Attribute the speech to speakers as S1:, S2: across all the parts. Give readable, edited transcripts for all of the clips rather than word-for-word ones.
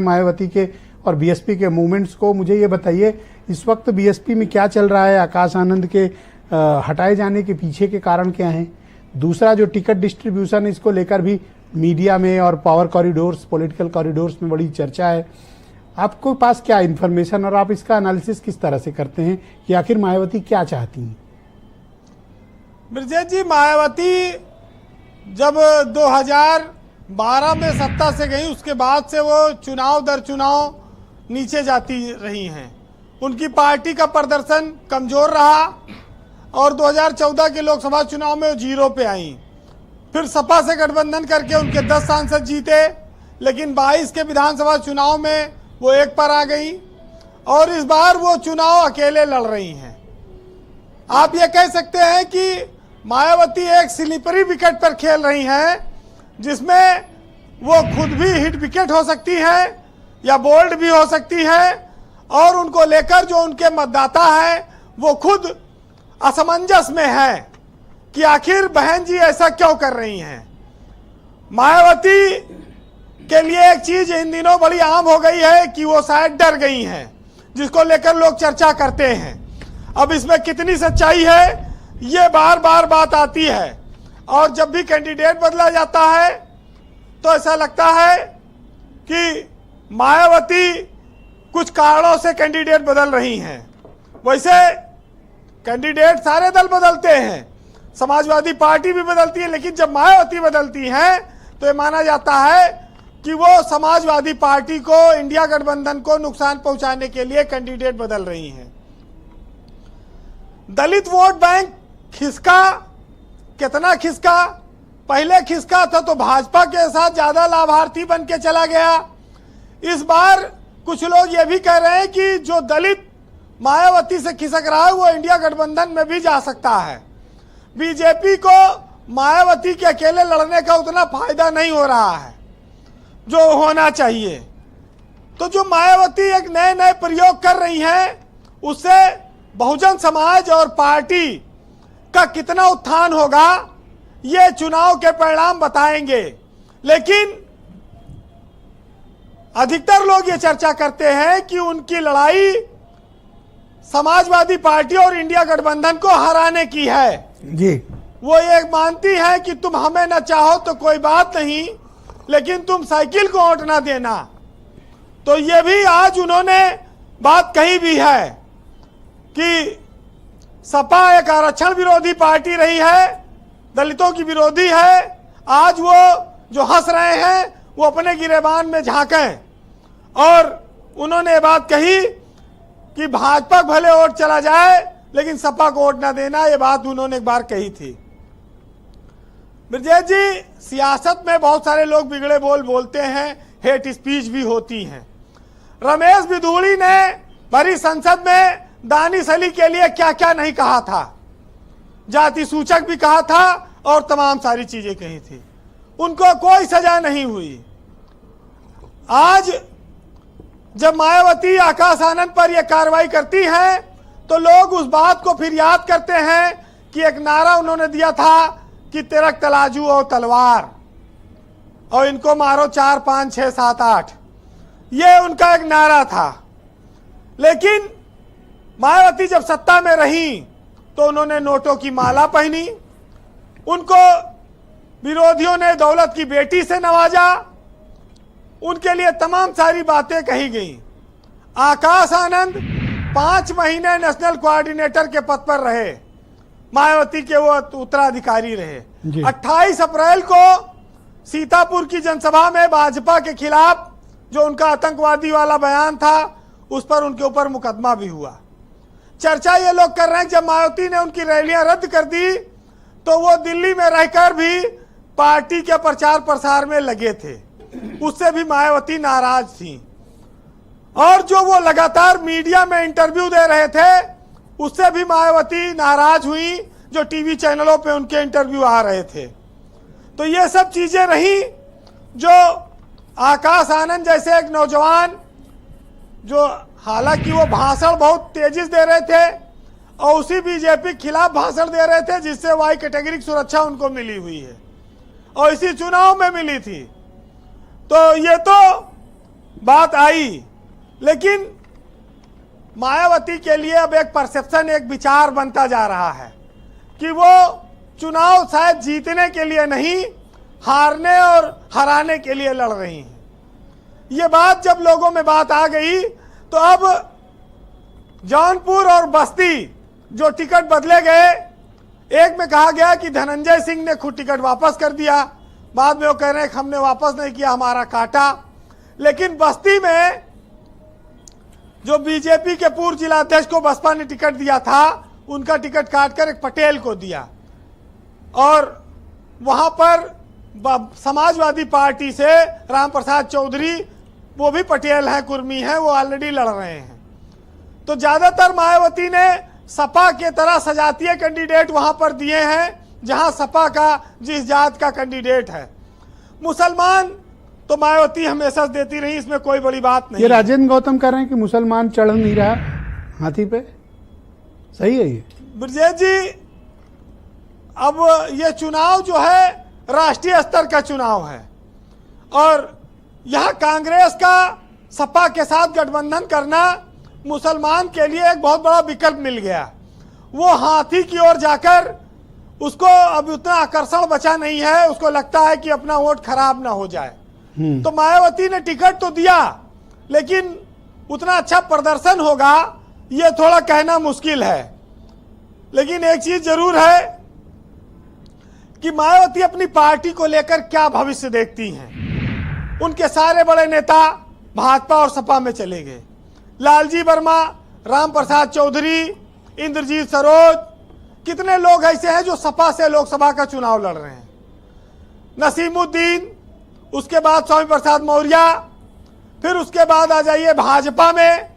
S1: हैं मायावती के और बीएसपी के मूवमेंट्स को। मुझे ये बताइए इस वक्त बीएसपी में क्या चल रहा है, आकाश आनंद के हटाए जाने के पीछे के कारण क्या हैं? दूसरा जो टिकट डिस्ट्रीब्यूशन है, इसको लेकर भी मीडिया में और पावर कॉरिडोर्स, पॉलिटिकल कॉरिडोर्स में बड़ी चर्चा है। आपको पास क्या इन्फॉर्मेशन और आप इसका एनालिसिस किस तरह से करते हैं कि आखिर मायावती क्या चाहती हैं?
S2: ब्रजेश जी, मायावती जब 2012 में सत्ता से गई, उसके बाद से वो चुनाव दर चुनाव नीचे जाती रही हैं। उनकी पार्टी का प्रदर्शन कमजोर रहा और 2014 के लोकसभा चुनाव में वो 0 पे आई। फिर सपा से गठबंधन करके उनके 10 सांसद जीते, लेकिन 22 के विधानसभा चुनाव में वो 1 पर आ गई और इस बार वो चुनाव अकेले लड़ रही हैं। आप ये कह सकते हैं कि मायावती एक स्लिपरी विकेट पर खेल रही हैं, जिसमें वो खुद भी हिट विकेट हो सकती है या बोल्ड भी हो सकती है, और उनको लेकर जो उनके मतदाता हैं वो खुद असमंजस में है कि आखिर बहन जी ऐसा क्यों कर रही हैं। मायावती के लिए एक चीज इन दिनों बड़ी आम हो गई है कि वो शायद डर गई हैं, जिसको लेकर लोग चर्चा करते हैं। अब इसमें कितनी सच्चाई है, ये बार बार बात आती है, और जब भी कैंडिडेट बदला जाता है तो ऐसा लगता है कि मायावती कुछ कारणों से कैंडिडेट बदल रही हैं। वैसे कैंडिडेट सारे दल बदलते हैं, समाजवादी पार्टी भी बदलती है, लेकिन जब मायावती बदलती हैं तो ये माना जाता है कि वो समाजवादी पार्टी को, इंडिया गठबंधन को नुकसान पहुंचाने के लिए कैंडिडेट बदल रही हैं। दलित वोट बैंक खिसका, कितना खिसका? पहले खिसका था तो भाजपा के साथ ज्यादा लाभार्थी बन के चला गया। इस बार कुछ लोग ये भी कह रहे हैं कि जो दलित मायावती से खिसक रहा है वो इंडिया गठबंधन में भी जा सकता है। बीजेपी को मायावती के अकेले लड़ने का उतना फायदा नहीं हो रहा है जो होना चाहिए। तो जो मायावती एक नए नए प्रयोग कर रही हैं, उससे बहुजन समाज और पार्टी का कितना उत्थान होगा ये चुनाव के परिणाम बताएंगे। लेकिन अधिकतर लोग ये चर्चा करते हैं कि उनकी लड़ाई समाजवादी पार्टी और इंडिया गठबंधन को हराने की है
S1: जी।
S2: वो ये मानती है कि तुम हमें न चाहो तो कोई बात नहीं, लेकिन तुम साइकिल को वोट ना देना। तो ये भी आज उन्होंने बात कही भी है कि सपा एक आरक्षण विरोधी पार्टी रही है, दलितों की विरोधी है। आज वो जो हंस रहे हैं वो अपने गिरेबान में झांकें, और उन्होंने ये बात कही कि भाजपा भले वोट चला जाए लेकिन सपा को वोट ना देना। ये बात उन्होंने एक बार कही थी। ब्रजेश जी, सियासत में बहुत सारे लोग बिगड़े बोल बोलते हैं, हेट स्पीच भी होती हैं। रमेश बिधूड़ी ने भरी संसद में दानिश अली के लिए क्या क्या नहीं कहा था, जाति सूचक भी कहा था और तमाम सारी चीजें कही थी। उनको कोई सजा नहीं हुई। आज जब मायावती आकाश आनंद पर यह कार्रवाई करती हैं तो लोग उस बात को फिर याद करते हैं कि एक नारा उन्होंने दिया था कि तिरक तलाजू और तलवार, और इनको मारो 4 5 6 7 8, ये उनका एक नारा था। लेकिन मायावती जब सत्ता में रही तो उन्होंने नोटों की माला पहनी, उनको विरोधियों ने दौलत की बेटी से नवाजा, उनके लिए तमाम सारी बातें कही गई। आकाश आनंद 5 महीने नेशनल कोऑर्डिनेटर के पद पर रहे, मायावती के वो उत्तराधिकारी रहे। 28 अप्रैल को सीतापुर की जनसभा में भाजपा के खिलाफ जो उनका आतंकवादी वाला बयान था, उस पर उनके ऊपर मुकदमा भी हुआ। चर्चा ये लोग कर रहे हैं जब मायावती ने उनकी रैलियां रद्द कर दी तो वो दिल्ली में रहकर भी पार्टी के प्रचार प्रसार में लगे थे, उससे भी मायावती नाराज थी। और जो वो लगातार मीडिया में इंटरव्यू दे रहे थे, उससे भी मायावती नाराज हुई, जो टीवी चैनलों पे उनके इंटरव्यू आ रहे थे। तो ये सब चीजें रही जो आकाश आनंद जैसे एक नौजवान, जो हालांकि वो भाषण बहुत तेजी से दे रहे थे और उसी बीजेपी के खिलाफ भाषण दे रहे थे, जिससे वाई कैटेगरी की सुरक्षा उनको मिली हुई है और इसी चुनाव में मिली थी। तो ये तो बात आई, लेकिन मायावती के लिए अब एक परसेप्शन, एक विचार बनता जा रहा है कि वो चुनाव शायद जीतने के लिए नहीं, हारने और हराने के लिए लड़ रही हैं। ये बात जब लोगों में बात आ गई तो अब जौनपुर और बस्ती जो टिकट बदले गए, एक में कहा गया कि धनंजय सिंह ने खुद टिकट वापस कर दिया, बाद में वो कह रहे हैं कि हमने वापस नहीं किया, हमारा काटा। लेकिन बस्ती में जो बीजेपी के पूर्व जिलाध्यक्ष को बसपा ने टिकट दिया था, उनका टिकट काटकर एक पटेल को दिया, और वहां पर समाजवादी पार्टी से राम प्रसाद चौधरी, वो भी पटेल हैं, कुर्मी हैं, वो ऑलरेडी लड़ रहे हैं। तो ज्यादातर मायावती ने सपा के तरह सजातीय कैंडिडेट वहां पर दिए हैं, जहां सपा का जिस जात का कैंडिडेट है। मुसलमान तो मायावती हमेशा देती रही, इसमें कोई बड़ी बात नहीं।
S1: ये राजेंद्र गौतम कह रहे हैं कि मुसलमान चढ़ नहीं रहा हाथी पे, सही है ये
S2: ब्रजेश जी? अब ये चुनाव जो है राष्ट्रीय स्तर का चुनाव है, और यहां कांग्रेस का सपा के साथ गठबंधन करना मुसलमान के लिए एक बहुत बड़ा विकल्प मिल गया। वो हाथी की ओर जाकर, उसको अब उतना आकर्षण बचा नहीं है, उसको लगता है कि अपना वोट खराब ना हो जाए। तो मायावती ने टिकट तो दिया, लेकिन उतना अच्छा प्रदर्शन होगा ये थोड़ा कहना मुश्किल है। लेकिन एक चीज जरूर है कि मायावती अपनी पार्टी को लेकर क्या भविष्य देखती हैं। उनके सारे बड़े नेता भाजपा और सपा में चले गए, लालजी वर्मा, राम प्रसाद चौधरी, इंद्रजीत सरोज, कितने लोग ऐसे हैं जो सपा से लोकसभा का चुनाव लड़ रहे हैं, नसीमुद्दीन, उसके बाद स्वामी प्रसाद मौर्य, फिर उसके बाद आ जाइए भाजपा में,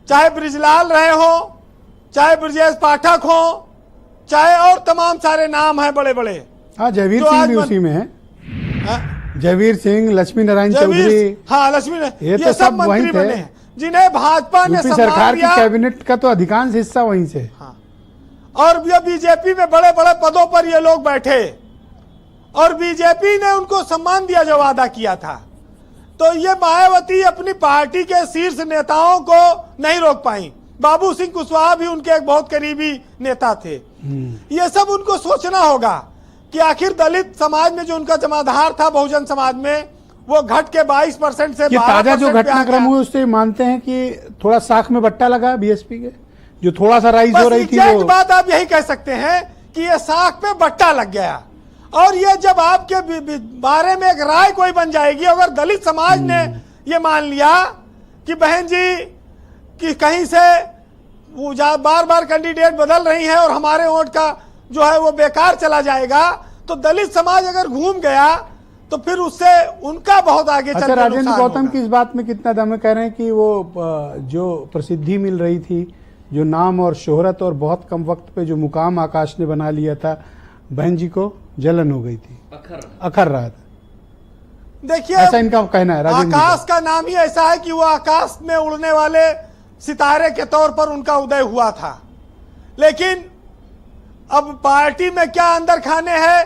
S2: चाहे ब्रिजलाल रहे हो, चाहे ब्रजेश पाठक हो, चाहे और तमाम सारे नाम हैं बड़े बड़े।
S1: हाँ, जयवीर सिंह भी उसी में है। जयवीर सिंह, लक्ष्मी नारायण चौधरी,
S2: हाँ लक्ष्मी,
S1: ये सब
S2: मंत्री बने हैं जिन्हें भाजपा ने
S1: सरकार की कैबिनेट का तो अधिकांश हिस्सा वहीं से।
S2: हाँ, और ये बीजेपी में बड़े बड़े पदों पर ये लोग बैठे, और बीजेपी ने उनको सम्मान दिया जो वादा किया था। तो ये मायावती अपनी पार्टी के शीर्ष नेताओं को नहीं रोक पाई। बाबू सिंह कुशवाहा भी उनके एक बहुत करीबी नेता थे। ये सब उनको सोचना होगा कि आखिर दलित समाज में जो उनका जमाधार था बहुजन समाज में, वो घट के 22% से 12%
S1: ताजा जो घटनाक्रम हुए उससे मानते हैं कि थोड़ा साख में बट्टा लगा बीएसपी के, जो थोड़ा सा राइज हो रही थी। वो
S2: बात आप यही कह सकते हैं कि ये साख पे बट्टा लग गया। और ये जब आपके बारे में एक राय कोई बन जाएगी, अगर दलित समाज ने ये मान लिया कि बहन जी कि कहीं से वो बार बार कैंडिडेट बदल रही है और हमारे वोट का जो है वो बेकार चला जाएगा, तो दलित समाज अगर घूम गया तो फिर उससे उनका बहुत आगे चलकर नुकसान होगा।
S1: राजेंद्र गौतम की इस बात में कितना दम है? कह रहे हैं कि वो जो प्रसिद्धि मिल रही थी, जो नाम और शोहरत और बहुत कम वक्त पे जो मुकाम आकाश ने बना लिया था, बहन जी को जलन हो गई थी, अखर रहा था।
S2: देखिए,
S1: ऐसा इनका कहना है।
S2: आकाश का नाम ही ऐसा है कि वो आकाश में उड़ने वाले सितारे के तौर पर उनका उदय हुआ था। लेकिन अब पार्टी में क्या अंदर खाने हैं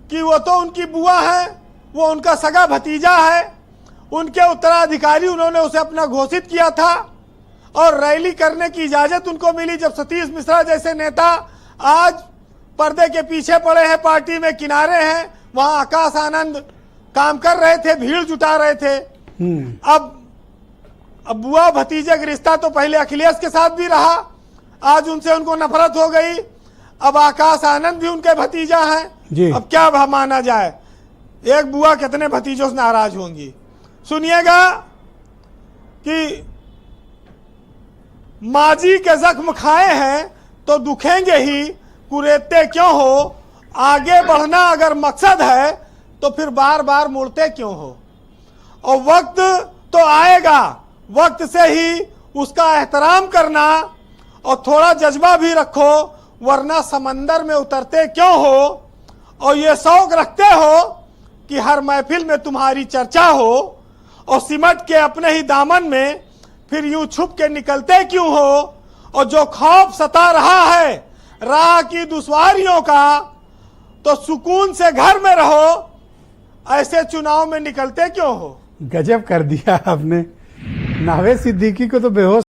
S2: कि वो तो उनकी बुआ है, वो उनका सगा भतीजा है, उनके उत्तराधिकारी उन्होंने उसे अपना घोषित किया था, और रैली करने की इजाजत उनको मिली जब सतीश मिश्रा जैसे नेता आज पर्दे के पीछे पड़े हैं, पार्टी में किनारे हैं, वहां आकाश आनंद काम कर रहे थे, भीड़ जुटा रहे थे। अब बुआ भतीजे का रिश्ता तो पहले अखिलेश के साथ भी रहा, आज उनसे उनको नफरत हो गई। अब आकाश आनंद भी उनके भतीजा हैं। अब क्या माना जाए, एक बुआ कितने भतीजों से नाराज होंगी। सुनिएगा कि माजी के जख्म खाए हैं तो दुखेंगे ही, कुरेदते क्यों हो, आगे बढ़ना अगर मकसद है तो फिर बार बार मुड़ते क्यों हो। और वक्त तो आएगा, वक्त से ही उसका एहतराम करना और थोड़ा जज्बा भी रखो, वरना समंदर में उतरते क्यों हो। और ये शौक रखते हो कि हर महफिल में तुम्हारी चर्चा हो, और सिमट के अपने ही दामन में फिर यूं छुप के निकलते क्यों हो। और जो खौफ सता रहा है राह की दुश्वारियों का, तो सुकून से घर में रहो, ऐसे चुनाव में निकलते क्यों हो।
S1: गजब कर दिया आपने। नावेद सिद्दीकी को तो बेहोश